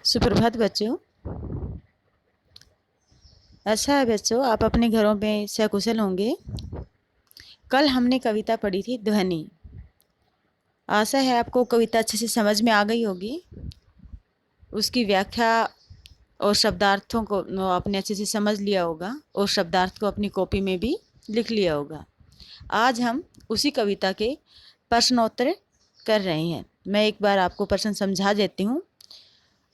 सुप्रभात बच्चों। अच्छा है बच्चों, आप अपने घरों में सकुशल होंगे। कल हमने कविता पढ़ी थी ध्वनि। आशा है आपको कविता अच्छे से समझ में आ गई होगी। उसकी व्याख्या और शब्दार्थों को आपने अच्छे से समझ लिया होगा और शब्दार्थ को अपनी कॉपी में भी लिख लिया होगा। आज हम उसी कविता के प्रश्नोत्तर कर रहे हैं। मैं एक बार आपको प्रश्न समझा देती हूँ,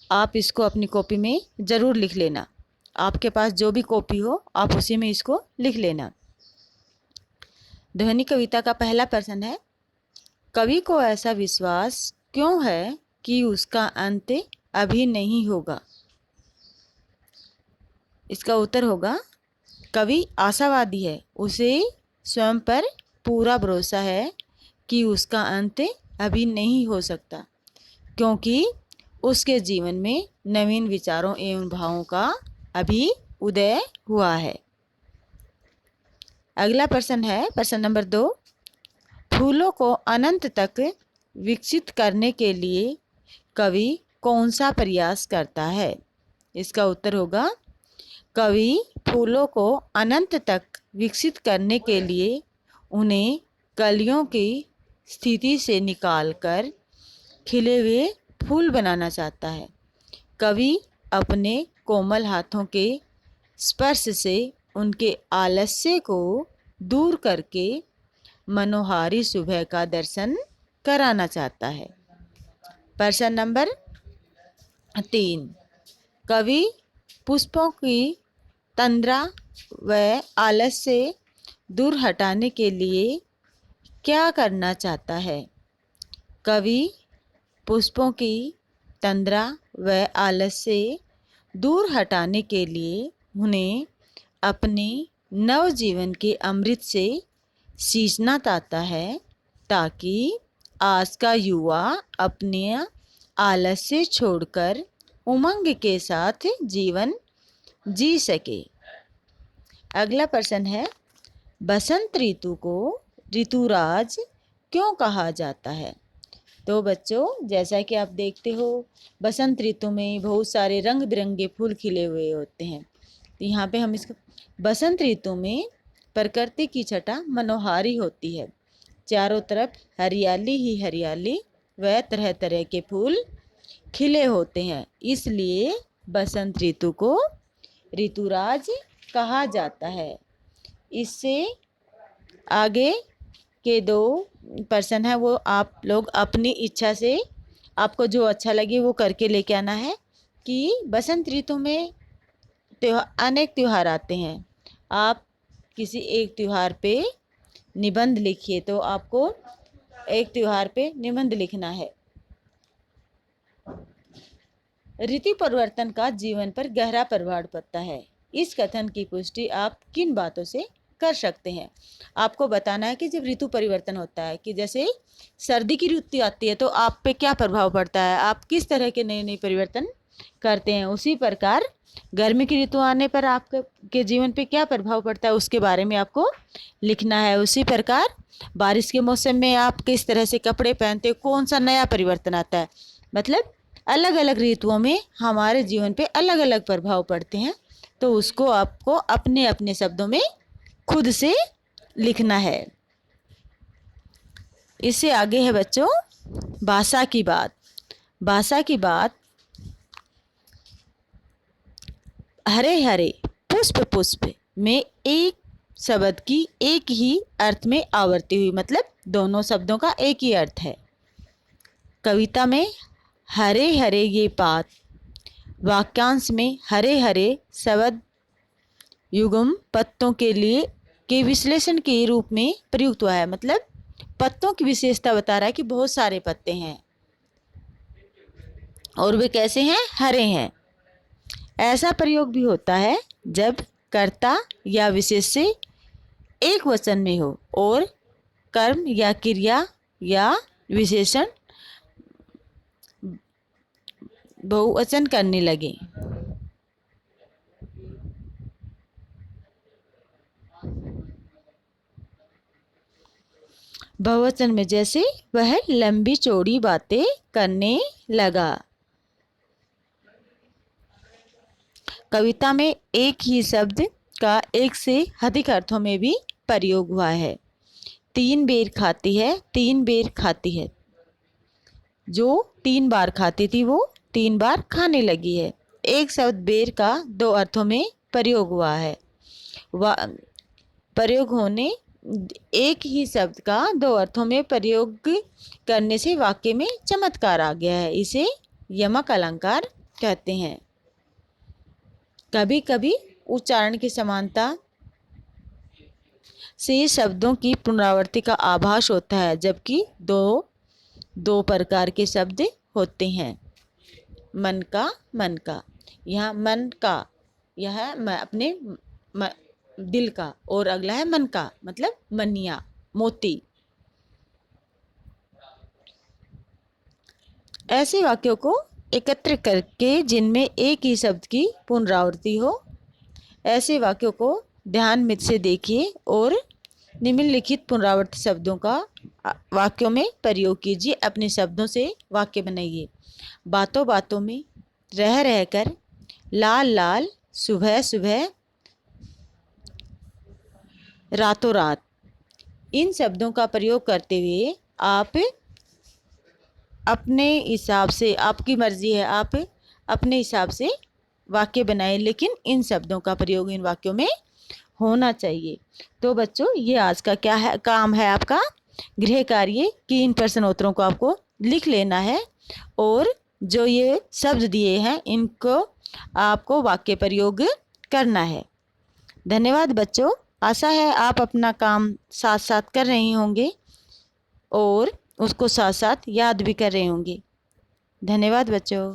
आप इसको अपनी कॉपी में ज़रूर लिख लेना। आपके पास जो भी कॉपी हो आप उसी में इसको लिख लेना। ध्वनि कविता का पहला प्रश्न है, कवि को ऐसा विश्वास क्यों है कि उसका अंत अभी नहीं होगा। इसका उत्तर होगा, कवि आशावादी है, उसे स्वयं पर पूरा भरोसा है कि उसका अंत अभी नहीं हो सकता, क्योंकि उसके जीवन में नवीन विचारों एवं भावों का अभी उदय हुआ है। अगला प्रश्न है प्रश्न नंबर 2, फूलों को अनंत तक विकसित करने के लिए कवि कौन सा प्रयास करता है। इसका उत्तर होगा, कवि फूलों को अनंत तक विकसित करने के लिए उन्हें कलियों की स्थिति से निकालकर खिले हुए फूल बनाना चाहता है। कवि अपने कोमल हाथों के स्पर्श से उनके आलस्य को दूर करके मनोहारी सुबह का दर्शन कराना चाहता है। प्रश्न नंबर 3, कवि पुष्पों की तंद्रा व आलस्य दूर हटाने के लिए क्या करना चाहता है। कवि पुष्पों की तंद्रा व आलस्य दूर हटाने के लिए उन्हें अपने नवजीवन के अमृत से सींचना चाहता है, ताकि आज का युवा अपने आलस्य छोड़कर उमंग के साथ जीवन जी सके। अगला प्रश्न है, बसंत ऋतु को ऋतुराज क्यों कहा जाता है। तो बच्चों, जैसा कि आप देखते हो, बसंत ऋतु में बहुत सारे रंग बिरंगे फूल खिले हुए होते हैं। तो यहाँ पे हम इसको बसंत ऋतु में प्रकृति की छटा मनोहारी होती है। चारों तरफ हरियाली ही हरियाली व तरह तरह के फूल खिले होते हैं, इसलिए बसंत ऋतु को ऋतुराज कहा जाता है। इससे आगे के 2 प्रश्न है वो आप लोग अपनी इच्छा से आपको जो अच्छा लगे वो करके लेके आना है। कि बसंत ऋतु में अनेक त्यौहार आते हैं, आप किसी एक त्यौहार पे निबंध लिखिए। तो आपको एक त्यौहार पे निबंध लिखना है। ऋतु परिवर्तन का जीवन पर गहरा प्रभाव पड़ता है। इस कथन की पुष्टि आप किन बातों से कर सकते हैं। आपको बताना है कि जब ऋतु परिवर्तन होता है, कि जैसे सर्दी की ऋतु आती है तो आप पे क्या प्रभाव पड़ता है, आप किस तरह के नए नए परिवर्तन करते हैं। उसी प्रकार गर्मी की ऋतु आने पर आपके जीवन पे क्या प्रभाव पड़ता है उसके बारे में आपको लिखना है। उसी प्रकार बारिश के मौसम में आप किस तरह से कपड़े पहनते हो, कौन सा नया परिवर्तन आता है। मतलब अलग अलग ऋतुओं में हमारे जीवन पे अलग अलग प्रभाव पड़ते हैं, तो उसको आपको अपने अपने शब्दों में खुद से लिखना है। इससे आगे है बच्चों भाषा की बात। भाषा की बात, हरे हरे पुष्प पुष्प में एक शब्द की एक ही अर्थ में आवर्ती हुई, मतलब दोनों शब्दों का एक ही अर्थ है। कविता में हरे हरे ये बात वाक्यांश में हरे हरे शब्द युग्म पत्तों के लिए के विश्लेषण के रूप में प्रयुक्त हुआ है। मतलब पत्तों की विशेषता बता रहा है कि बहुत सारे पत्ते हैं और वे कैसे हैं, हरे हैं। ऐसा प्रयोग भी होता है जब कर्ता या विशेष से एक वचन में हो और कर्म या क्रिया या विशेषण बहुवचन करने लगे। बहुवचन में जैसे वह लंबी चौड़ी बातें करने लगा। कविता में एक ही शब्द का एक से अधिक अर्थों में भी प्रयोग हुआ है। 3 बेर खाती है, 3 बेर खाती है। जो 3 बार खाती थी वो 3 बार खाने लगी है। एक शब्द बेर का 2 अर्थों में प्रयोग हुआ है। प्रयोग होने एक ही शब्द का 2 अर्थों में प्रयोग करने से वाक्य में चमत्कार आ गया है। इसे यमक अलंकार कहते हैं। कभी कभी उच्चारण की समानता से शब्दों की पुनरावृत्ति का आभास होता है, जबकि दो प्रकार के शब्द होते हैं। मन का, यहाँ मन का, यह है अपने दिल का, और अगला है मन का, मतलब मनिया, मोती। ऐसे वाक्यों को एकत्र करके जिनमें एक ही शब्द की पुनरावृत्ति हो, ऐसे वाक्यों को ध्यान में से देखिए और निम्नलिखित पुनरावृत्त शब्दों का वाक्यों में प्रयोग कीजिए। अपने शब्दों से वाक्य बनाइए। बातों बातों में, रह रहकर, लाल लाल, सुबह सुबह, रातों रात। इन शब्दों का प्रयोग करते हुए आप अपने हिसाब से, आपकी मर्जी है, आप अपने हिसाब से वाक्य बनाएं, लेकिन इन शब्दों का प्रयोग इन वाक्यों में होना चाहिए। तो बच्चों, ये आज का क्या है, काम है आपका गृह कार्य कि इन प्रश्न उत्तरों को आपको लिख लेना है और जो ये शब्द दिए हैं इनको आपको वाक्य प्रयोग करना है। धन्यवाद बच्चों। आशा है आप अपना काम साथ साथ कर रहे होंगे और उसको साथ साथ याद भी कर रहे होंगे। धन्यवाद बच्चों।